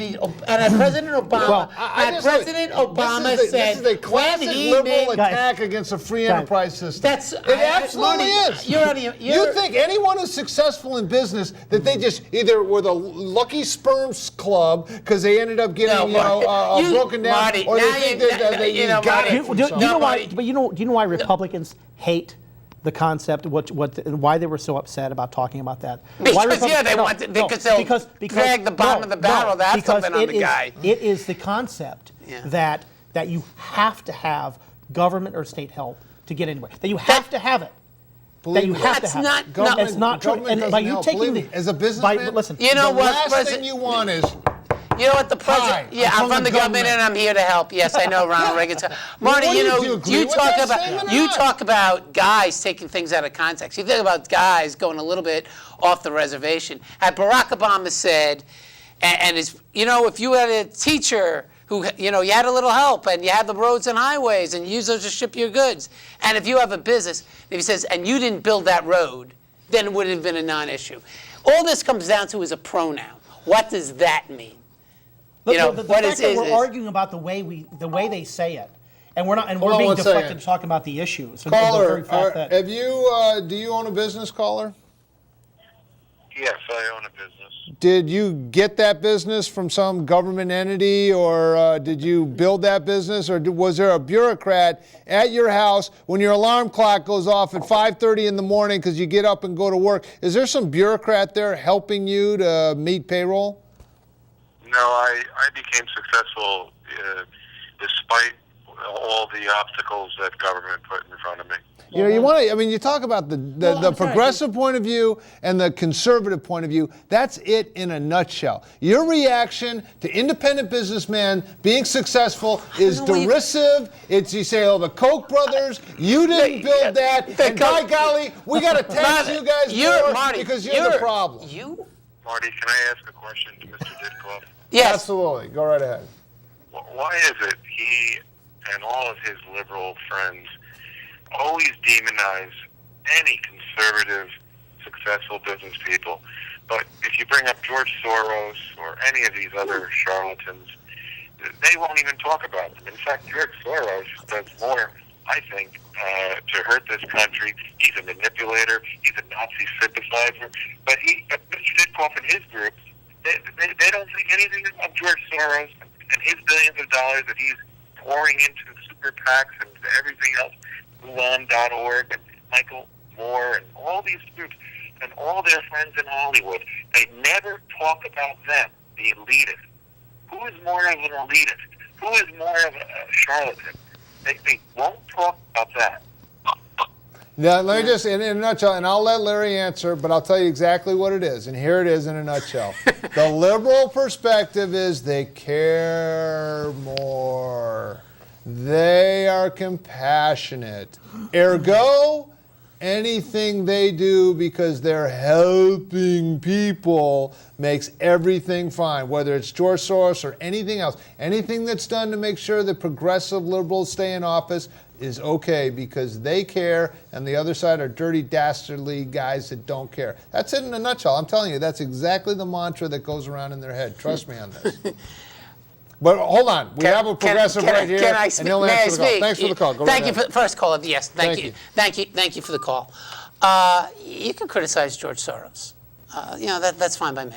President Obama, Well, President Obama this is said a classic when he liberal made. attack against a free enterprise system. That's- it I- absolutely Marty, is. you're- You think anyone who's successful in business that they just either were the Lucky Sperms Club because they ended up getting Marty, broken down, Marty, or now they think you- that they you know, got Marty, it Do from you know somewhere. why? Marty. But do you know why Republicans hate the concept? And why they were so upset about talking about that? Why Because, yeah, they no, want to- no, because they'll drag the bottom of the barrel to have because something on the guy. It is the concept Yeah. that you have to have government or state help to get anywhere. That you have to have it. That you Believe me. have to That's have not- it. Government- It's not true. government And by doesn't you help. taking Believe the me, as a businessman, listen, You know the what, last President- thing you want is You know what the president? Hi, Yeah, I'm I'm from the government and I'm here to help. Yes, I know Ronald Reagan. Marty, Well, you know, do you agree with talk that about statement or you not? talk about guys taking things out of context. You think about guys going a little bit off the reservation. Had Barack Obama said, and it's, if you had a teacher who, you had a little help and you had the roads and highways and you use those to ship your goods, and if you have a business, if he says, and you didn't build that road, then it would have been a non-issue. All this comes down to is a pronoun. What does that mean? The What fact is that is- we're arguing about the way they say it, and we're not, and Hold we're on being one deflected second. to talking about the issues. And the caller. very fact that- Have you? Do you own a business, caller? Yes, I own a business. Did you get that business from some government entity, or did you build that business, or was there a bureaucrat at your house when your alarm clock goes off at 5:30 in the morning because you get up and go to work? Is there some bureaucrat there helping you to meet payroll? No, I became successful despite all the obstacles that government put in front of me. You want to. I mean, you talk about the I'm sorry. progressive point of view and the conservative point of view. That's it in a nutshell. Your reaction to independent businessmen being successful is know what you- derisive. You say, "Oh, the Koch brothers, you didn't build that," and by golly, we got to tax you guys more Marty, because you're the problem. You? Marty, can I ask a question to Mr. Ditkoff? Yes. Absolutely. Go right ahead. Why is it he and all of his liberal friends always demonize any conservative, successful business people? But if you bring up George Soros or any of these other charlatans, they won't even talk about them. In fact, George Soros does more, I think, to hurt this country. He's a manipulator. He's a Nazi sympathizer. But Mr. Ditkoff and his group, they don't think anything of George Soros and his billions of dollars that he's pouring into super PACs and everything else, MoveOn.org and Michael Moore and all these groups and all their friends in Hollywood. They never talk about them, the elitists. Who is more of an elitist? Who is more of a charlatan? They won't talk about that. Now, let me just, in a nutshell, and I'll let Larry answer, but I'll tell you exactly what it is. And here it is in a nutshell. The liberal perspective is they care more. They are compassionate. Ergo, anything they do because they're helping people makes everything fine, whether it's George Soros or anything else. Anything that's done to make sure that progressive liberals stay in office is okay because they care, and the other side are dirty, dastardly guys that don't care. That's it in a nutshell. I'm telling you, that's exactly the mantra that goes around in their head. Trust me on this. But hold on, we have a progressive right here, and he'll answer the call. Thanks for the call. Go Thank right you for ahead. the first caller. Yes, thank Thank you. you. Thank you for the call. You can criticize George Soros. that's fine by me.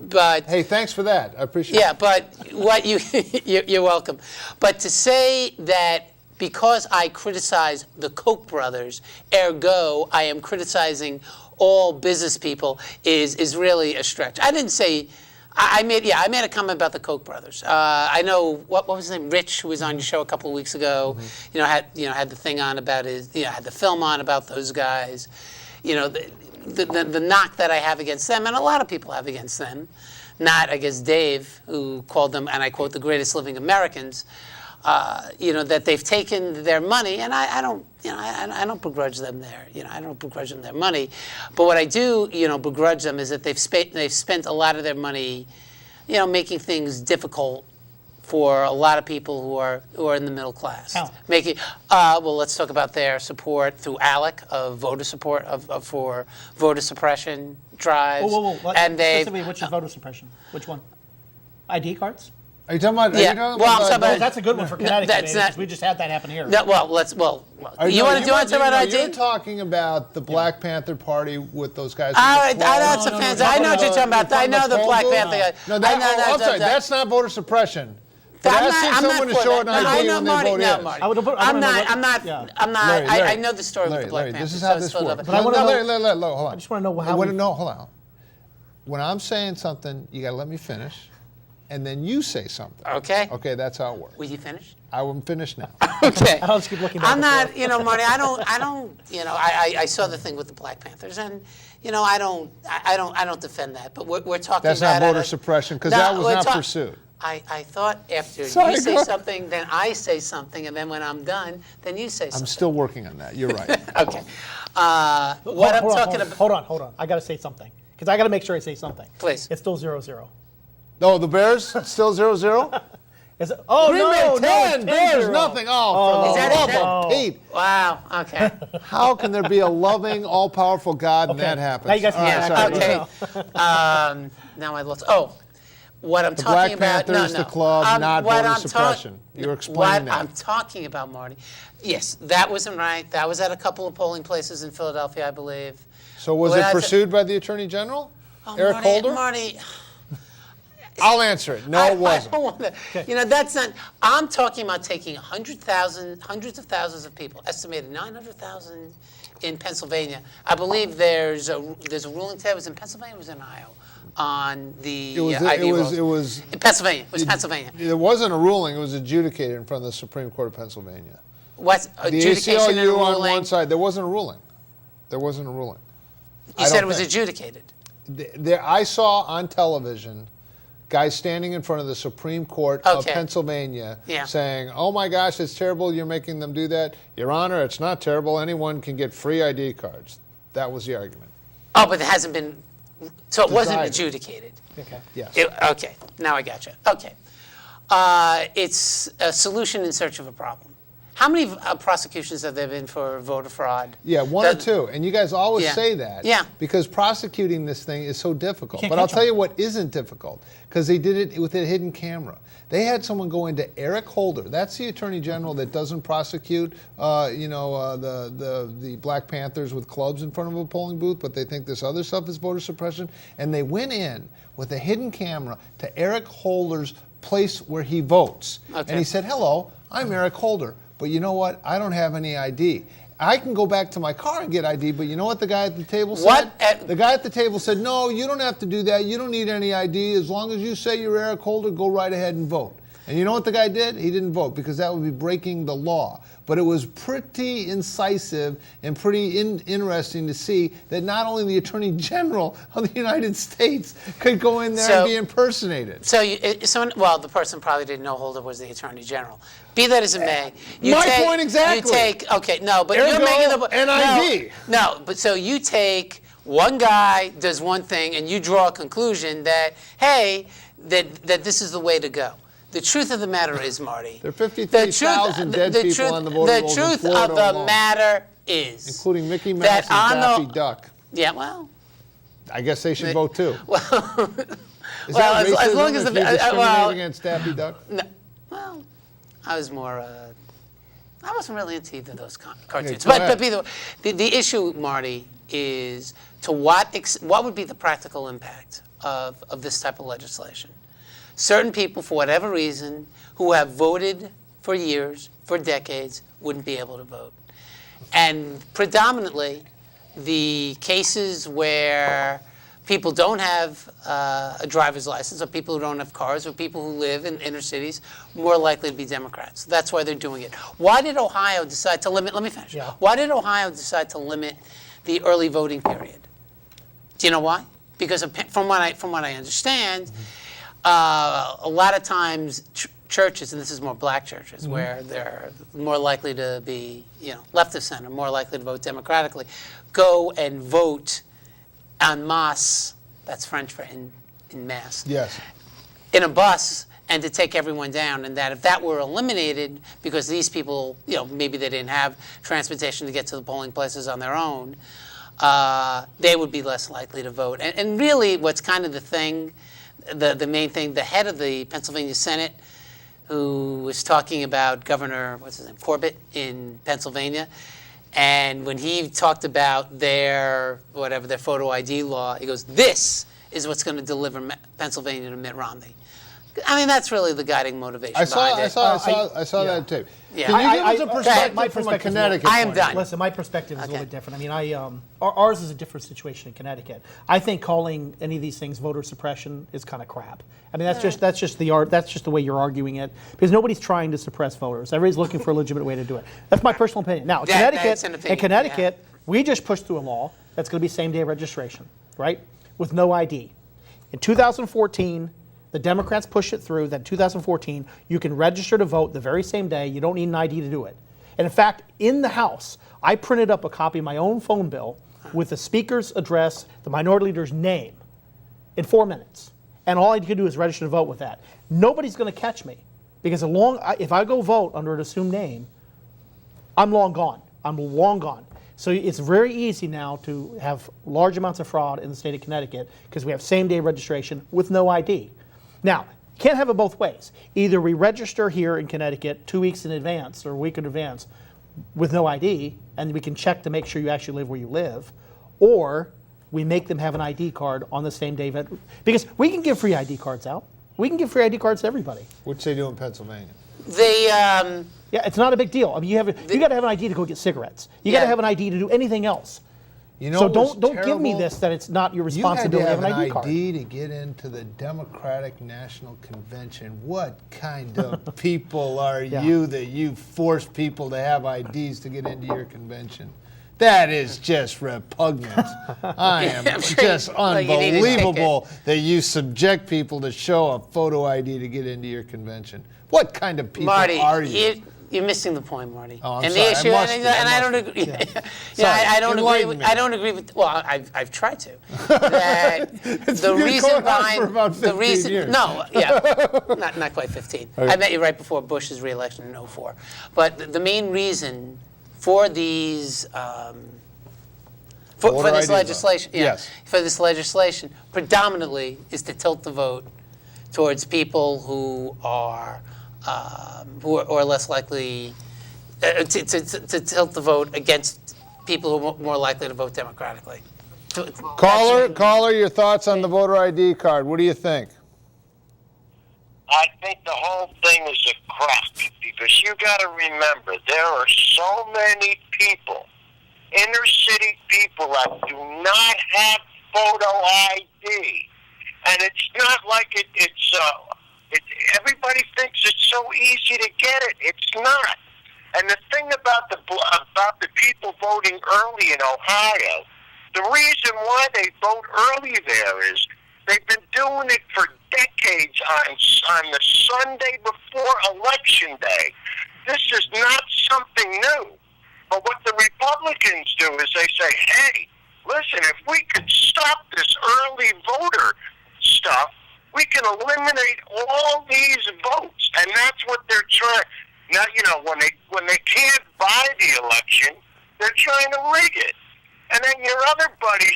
But Hey, thanks for that. I appreciate yeah, it. but what you're welcome. But to say that because I criticize the Koch brothers, ergo I am criticizing all business people is really a stretch. I didn't say. I made a comment about the Koch brothers. I know what was his name, Rich, who was on your show a couple of weeks ago. Had the thing on about had the film on about those guys. The knock that I have against them, and a lot of people have against them, not I guess Dave, who called them, and I quote, the greatest living Americans. That they've taken their money, and I don't begrudge them I don't begrudge them their money, but what I do, begrudge them is that they've spent a lot of their money, making things difficult for a lot of people who are in the middle class. How? Let's talk about their support through ALEC of voter support for voter suppression drives. Whoa. And they Specifically, what's your voter suppression? Which one? ID cards? Are you talking about? Yeah, Are you talking well, I'm about talking about- That's a good one for Connecticut, that's baby, 'cause not- we just had that happen here. No, you want to talk about ID? You're talking about the Black Panther Party with those guys. I with the know clubs. it's No, no, offensive. no, I know what you're talking You're about. I know the poll Black booth? Panther guy. No, I that, know I'm sorry, that's not voter suppression. But asking someone to show an ID when they vote no, is. Marty. I would- I I'm wanna know not. what- I'm not. yeah. I'm not. Larry, I Larry, know the story with the Black Larry, Panther. this is so how it's this Philadelphia. works. But I wanna know- Hold on. I just wanna know how Hold on. When I'm saying something, you got to let me finish, and then you say something. Okay. Okay, that's how it works. Will you finish? I will finish now. Okay. I'll just keep looking back I'm and not, Marty. I don't. I saw the thing with the Black Panthers, and I don't defend that. But we're talking That's about not voter suppression because that was we're not talk- pursued. I thought after Sorry, you say go ahead. something, then I say something, and then when I'm done, then you say I'm something. still working on that. You're right. Okay. What I'm talking about. Hold on. I got to say something. Because I got to make sure I say something. Please. It's still 0-0. Oh, the Bears still 0-0? Is it? Oh, Green no, Bay 10, Bears 10-0. nothing. Oh, for Is the that- love is that- of Pete. Wow. Okay. How can there be a loving, all-powerful God and Okay. that happens? Now you guys can All get right, back sorry, to go it. ahead. Now I lost. Oh, what I'm The talking Black about. Panthers, no. the club, not what voter I'm suppression. You're What explaining that. I'm talking about, Marty. Yes, that wasn't right. That was at a couple of polling places in Philadelphia, I believe. So was What it I said- pursued by the Attorney General? Oh, Eric Marty, Holder? Marty. I'll answer it. No, it wasn't. I don't want to. That's not. I'm talking about taking hundreds of thousands of people, estimated 900,000 in Pennsylvania. I believe there's a ruling today. It was in Pennsylvania. It was in Ohio on the ID rules. It was. In Pennsylvania. It was Pennsylvania. It wasn't a ruling. It was adjudicated in front of the Supreme Court of Pennsylvania. What's The adjudication and ACLU on ruling? one side. There wasn't a ruling. There wasn't a ruling. You I said don't it was think. adjudicated. I saw on television guys standing in front of the Supreme Court of Okay. Pennsylvania Yeah. saying, "Oh my gosh, it's terrible you're making them do that. Your Honor, it's not terrible. Anyone can get free ID cards." That was the argument. Oh, but it hasn't been. So it wasn't Decided. adjudicated. Okay. Yes. Okay, now I got you. Okay. It's a solution in search of a problem. How many prosecutions have there been for voter fraud? Yeah, one or two. And you guys always Yeah. say that. Yeah. Because prosecuting this thing is so difficult. can't But I'll catch tell 'em. you what isn't difficult, because they did it with a hidden camera. They had someone go into Eric Holder. That's the Attorney General that doesn't prosecute, the Black Panthers with clubs in front of a polling booth, but they think this other stuff is voter suppression. And they went in with a hidden camera to Eric Holder's place where he votes. Okay. And he said, "Hello, I'm Eric Holder. But you know what? I don't have any ID. I can go back to my car and get ID, but you know what the guy at the table said? What? The guy at the table said, "No, you don't have to do that. You don't need any ID. As long as you say you're Eric Holder, go right ahead and vote." And you know what the guy did? He didn't vote because that would be breaking the law. But it was pretty incisive and pretty interesting to see that not only the Attorney General of the United States could go in there and be impersonated. So, the person probably didn't know Holder was the Attorney General. Be that as it may, Point exactly. You take okay, no, but Ergo, you're making the NID. No, but so you take one guy does one thing, and you draw a conclusion that that this is the way to go. The truth of the matter is, Marty. There are 53,000 dead people on the voter rolls in The truth Florida of the alone, matter is, including Mickey Mouse that and on Daffy the- Duck. yeah, well. I guess they should vote too. Is Well, that as racism long as if the- you discriminate well- against Daffy Duck? No, well, I was more. I wasn't really into either of those cartoons. go But ahead. the issue, Marty, is to what would be the practical impact of this type of legislation. Certain people, for whatever reason, who have voted for years, for decades, wouldn't be able to vote. And predominantly, the cases where people don't have a driver's license, or people who don't have cars, or people who live in inner cities, more likely to be Democrats. That's why they're doing it. Why did Ohio decide to limit, let me finish. Yeah. Why did Ohio decide to limit the early voting period? Do you know why? Because from what I understand, a lot of times churches, and this is more black churches, where they're more likely to be, left of center, more likely to vote democratically, go and vote en masse, that's French for in mass, Yes. in a bus, and to take everyone down. And that if that were eliminated, because these people, maybe they didn't have transportation to get to the polling places on their own, they would be less likely to vote. And really, what's kind of the thing, the main thing, the head of the Pennsylvania Senate, who was talking about Governor, Corbett in Pennsylvania, and when he talked about their photo ID law, he goes, "This is what's going to deliver Pennsylvania to Mitt Romney." I mean, that's really the guiding motivation behind it. I saw that tape. Yeah. Can you give us a perspective my from a perspective- Connecticut I am point of done. view? Listen, my perspective is a Okay. little bit different. I mean, ours is a different situation in Connecticut. I think calling any of these things voter suppression is kind of crap. I mean, that's just the way you're arguing it, because nobody's trying to suppress voters. Everybody's looking for a legitimate way to do it. That's my personal opinion. Now, That's an opinion, in Connecticut, we just pushed through a law that's going to be same-day registration, right, with no ID. In 2014. The Democrats pushed it through that 2014, you can register to vote the very same day. You don't need an ID to do it. And in fact, in the House, I printed up a copy of my own phone bill with the speaker's address, the minority leader's name, in 4 minutes. And all I could do is register to vote with that. Nobody's going to catch me, because if I go vote under an assumed name, I'm long gone. I'm long gone. So it's very easy now to have large amounts of fraud in the state of Connecticut, because we have same-day registration with no ID. Now, you can't have it both ways. Either we register here in Connecticut 2 weeks in advance or a week in advance with no ID, and we can check to make sure you actually live where you live, or we make them have an ID card on the same day. Because we can give free ID cards out. We can give free ID cards to everybody. Which they do in Pennsylvania. They, Yeah, it's not a big deal. I mean, you got to have an ID to go get cigarettes. You got to have an ID to do anything else. You know, So what was don't give me terrible? this that it's not your You had to responsibility to have have an an ID card. ID to get into the Democratic National Convention. What kind of people are Yeah. you that you force people to have IDs to get into your convention? That is just repugnant. I am I'm sure just well, you need a unbelievable that you subject people to show a photo ID to get into your convention. What kind of people Marty, are you? you're missing the point, Marty. Oh, I'm and sorry. the I issue, must and, be. I and I don't must agree. be. Yeah, Sorry. I don't agree. Enlighten me. I don't agree with. Well, I've tried to. That the been reason going on behind for about the 15 reason. years. No, yeah, not quite 15. I met you right before Bush's re-election in 2004. But the main reason for these. For Voter this ID law. legislation, Yes. for this legislation, predominantly is to tilt the vote towards people who are less likely to tilt the vote against people who are more likely to vote democratically. Caller, your thoughts on the voter ID card. What do you think? I think the whole thing is a crock, because you got to remember there are so many people, inner city people, that do not have photo ID, and it's not like everybody thinks it's so easy to get it. It's not. And the thing about the people voting early in Ohio, the reason why they vote early there is they've been doing it for decades on the Sunday before Election Day. This is not something new. But what the Republicans do is they say, hey, listen, if we could stop this early voter stuff, we can eliminate all these votes. And that's what they're trying. Now, when they can't buy the election, they're trying to rig it. And then your other buddy,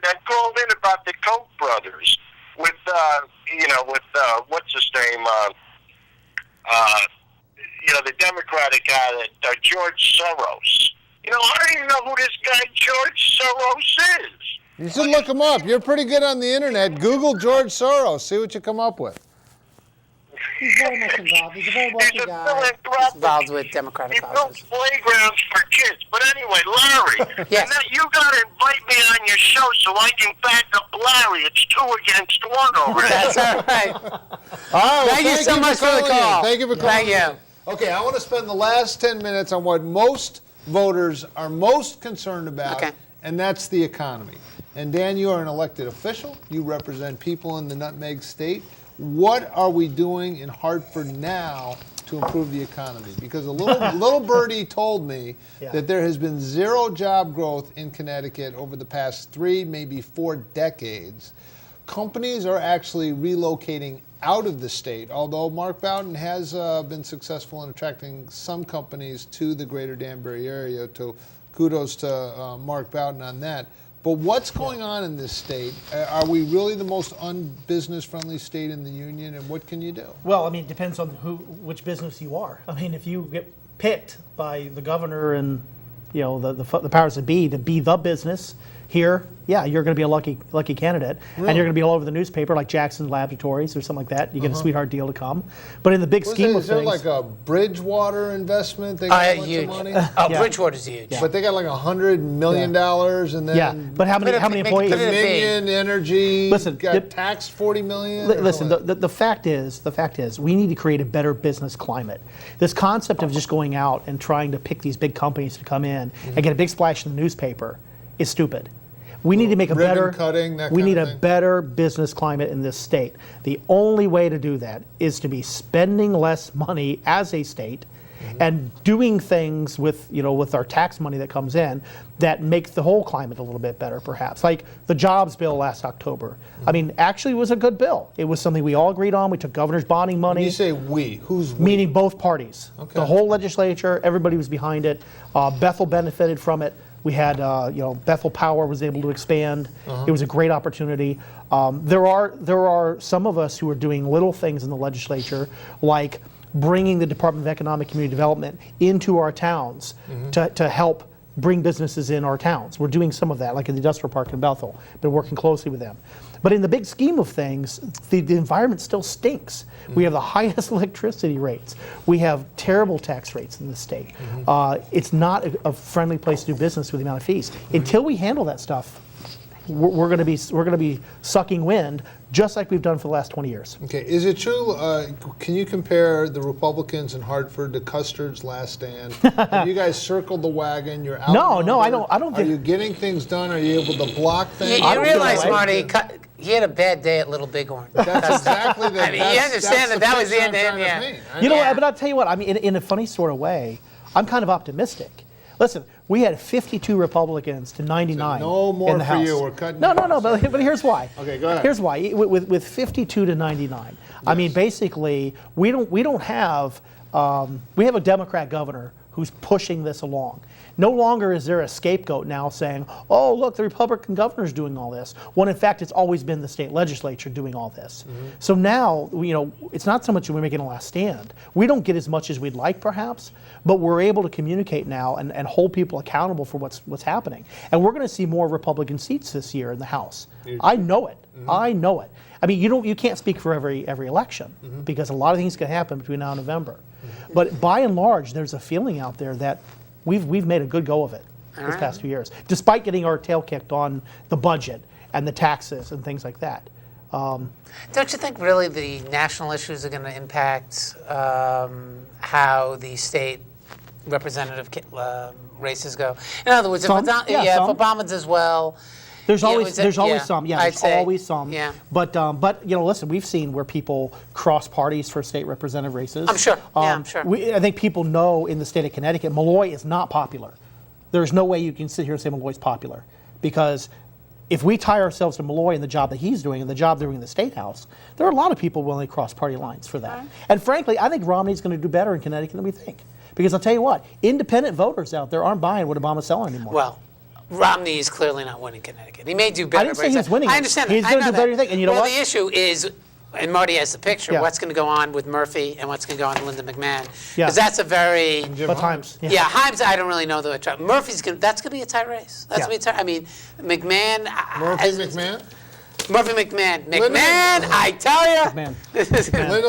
that called in about the Koch brothers with what's his name, the Democratic guy, George Soros. You know, I don't even know who this guy George Soros is. You should look him up. You're pretty good on the internet. Google George Soros. See what you come up with. He's very much involved. He's a very wealthy He's a guy. philanthropic. Involved with Democratic He builds causes. playgrounds for kids. But anyway, Larry, Yes. now you got to invite me on your show so I can back up Larry. It's 2 against 1 over there. That's all right. All right, well, Thank you so much for the calling in. call. Thank you for calling. Thank you. in. Okay, I want to spend the last 10 minutes on what most voters are most concerned about, Okay. and that's the economy. And Dan, you are an elected official. You represent people in the Nutmeg State. What are we doing in Hartford now to improve the economy? Because a little birdie told me that there has been 0 job growth in Connecticut over the past 3, maybe 4 decades. Companies are actually relocating out of the state, although Mark Bowden has been successful in attracting some companies to the greater Danbury area. Kudos to Mark Bowden on that. But what's going on in this state? Are we really the most un-business-friendly state in the union, and what can you do? Well, I mean, it depends on which business you are. I mean, if you get picked by the governor and the powers that be to be the business here, yeah, you're going to be a lucky candidate, and you're going to be all over the newspaper like Jackson Laboratories or something like that. You get a sweetheart deal to come. But in the big scheme of is there things, like a Bridgewater investment? They got a bunch Huge. of money, Oh, Bridgewater's huge. but they got like $100 million, and then yeah. But how many Put it employees? in- Dominion Energy Listen, got taxed $40 million. or Listen, what? the fact is, we need to create a better business climate. This concept of just going out and trying to pick these big companies to come in and get a big splash in the newspaper is stupid. We need to make a Ribbon better. cutting, that we kind need of a thing. better business climate in this state. The only way to do that is to be spending less money as a state, and doing things with our tax money that comes in that make the whole climate a little bit better, perhaps. Like the jobs bill last October. I mean, actually, it was a good bill. It was something we all agreed on. We took governor's bonding money. When you say we, who's we? Meaning both parties. Okay. The whole legislature, everybody was behind it. Bethel benefited from it. We had, Bethel Power was able to expand. It was a great opportunity. There are some of us who are doing little things in the legislature, like bringing the Department of Economic Community Development into our towns to help bring businesses in our towns. We're doing some of that, like in the industrial park in Bethel. Been working closely with them. But in the big scheme of things, the environment still stinks. We have the highest electricity rates. We have terrible tax rates in the state. It's not a friendly place to do business with the amount of fees. Until we handle that stuff, we're going to be sucking wind, just like we've done for the last 20 years. Okay, is it true? Can you compare the Republicans in Hartford to Custer's Last Stand? Have you guys circled the wagon? You're out. No, I don't Are think- you getting things done? Are you able to block things? You don't realize, think- Marty, he had a bad day at Little Bighorn. That's exactly the. I mean, you understand that was the end of him, yeah. But I'll tell you what, I mean, in a funny sort of way, I'm kind of optimistic. Listen, we had 52 Republicans to 99 So no more in the for House. you. We're cutting No, you off. but here's why. Okay, go ahead. Here's why. With 52 to 99, I mean, basically, we don't have we have a Democrat governor who's pushing this along. No longer is there a scapegoat now saying, oh, look, the Republican governor's doing all this, when in fact it's always been the state legislature doing all this. So now, it's not so much that we're making a last stand. We don't get as much as we'd like, perhaps, but we're able to communicate now and hold people accountable for what's happening. And we're going to see more Republican seats this year in the House. I know it. I know it. I mean, you can't speak for every election because a lot of things can happen between now and November. But by and large, there's a feeling out there that we've made a good go of it this past few years, despite getting our tail kicked on the budget and the taxes and things like that. Don't you think really the national issues are going to impact how the state representative races go? In other words, Some, if some. Obama does well. There's always yeah, some. Yeah, I'd there's say, always some. yeah. But listen, we've seen where people cross parties for state representative races. I'm sure. Yeah, I'm sure. I think people know in the state of Connecticut, Malloy is not popular. There's no way you can sit here and say Malloy's popular, because if we tie ourselves to Malloy and the job that he's doing and the job they're doing in the State House, there are a lot of people willing to cross party lines for that. And frankly, I think Romney's going to do better in Connecticut than we think, because I'll tell you what, independent voters out there aren't buying what Obama's selling anymore. Well, Romney is clearly not winning Connecticut. He may do better. I didn't say he was winning. I understand that. He's going to do better, you think. And you know well, what? The issue is and Marty has the picture, Yeah. what's going to go on with Murphy and what's going to go on with Linda McMahon. Yeah. Because that's a very... But times. Yeah, Himes, I don't really know the... Murphy's going to... That's going to be a tight race. That's going to be a tight... I mean, McMahon... McMahon? Murphy McMahon. Linda- I tell you. McMahon. Linda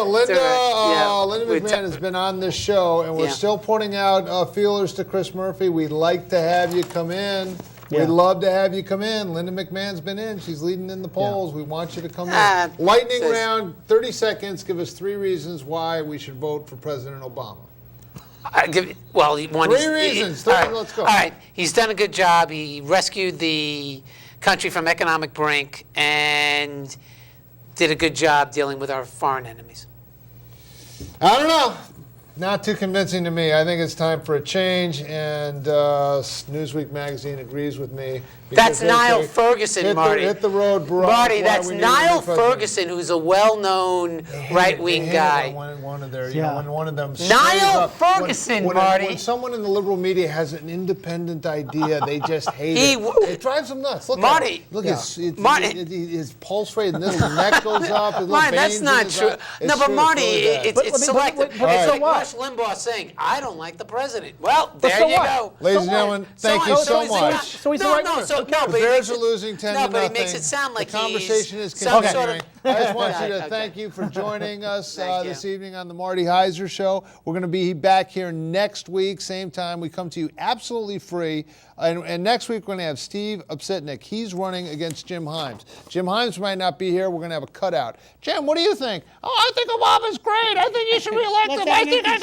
McMahon has been on this show, and we're Yeah. still putting out feelers to Chris Murphy. We'd like to have you come in. Yeah. We'd love to have you come in. Linda McMahon's been in. She's leading in the polls. We want you to come in. Lightning says- round, 30 seconds. Give us 3 reasons why we should vote for President Obama. One... 3 reasons. All right, Let's go. All right. He's done a good job. He rescued the country from economic brink and did a good job dealing with our foreign enemies. I don't know. Not too convincing to me. I think it's time for a change, and Newsweek magazine agrees with me. That's because Niall Ferguson, Marty. Hit the road, bro. Marty, that's Niall Ferguson, who's a well-known right-wing guy. One of their, Yeah. when one of them. Niall Ferguson, Marty. When someone in the liberal media has an independent idea, they just hate He it. w- It drives them nuts. Look Marty. at him. Look, Marty. his pulse rate, and his neck goes up. His little Marty, that's veins in not his true. eye. No, It's but true, Marty, really bad. it's selective. but It's so like what? Rush Limbaugh saying, "I don't like the president." Well, there so you what? go. Ladies and gentlemen, thank you so he's the much. guy- So he's the no, right no, man. so no, The but he Bears makes are it- losing 10 No, to but he nothing. makes it sound like the conversation is some continuing. sort of. I just want you to Okay. thank you for joining us Thank this you. evening on the Marty Heiser Show. We're going to be back here next week, same time. We come to you absolutely free. And next week, we're going to have Steve Upsitnik. He's running against Jim Himes. Jim Himes might not be here. We're going to have a cutout. Jim, what do you think? Oh, I think Obama's great. I think you should reelect him. I think I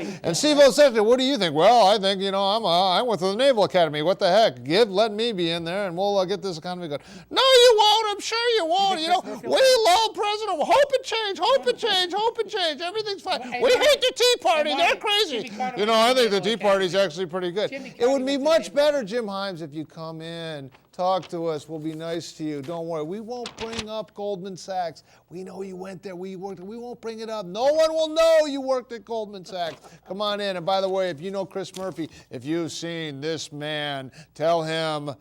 do. And Steve Upsitnik, what do you think? Well, I think, I went to the Naval Academy. What the heck? Let me be in there, and we'll get this economy going. No, you won't. I'm sure you won't. We love President. Hope and change. Hope and change. Hope and change. Everything's fine. We hate the Tea Party. They're crazy. I think the Tea Party's actually pretty good. It would be much better, Jim Himes, if you come in, talk to us. We'll be nice to you. Don't worry. We won't bring up Goldman Sachs. We know you went there. We worked. We won't bring it up. No one will know you worked at Goldman Sachs. Come on in. And by the way, if you know Chris Murphy, if you've seen this man, tell him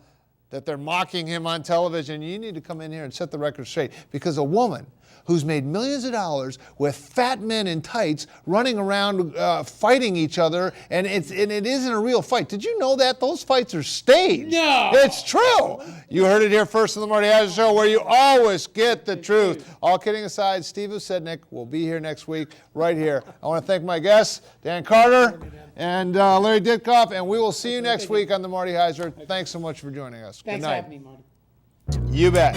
that they're mocking him on television. You need to come in here and set the record straight, because a woman who's made millions of dollars with fat men in tights running around fighting each other, and it isn't a real fight. Did you know that? Those fights are staged. No. It's true. You heard it here first on the Marty Heiser Show, where you always get the truth. All kidding aside, Steve Upsitnik will be here next week, right here. I want to thank my guests, Dan Carter and Larry Ditkoff, and we will see you next week on the Marty Heiser. Thanks so much for joining us. Thanks Good for night. having me, Marty. You bet.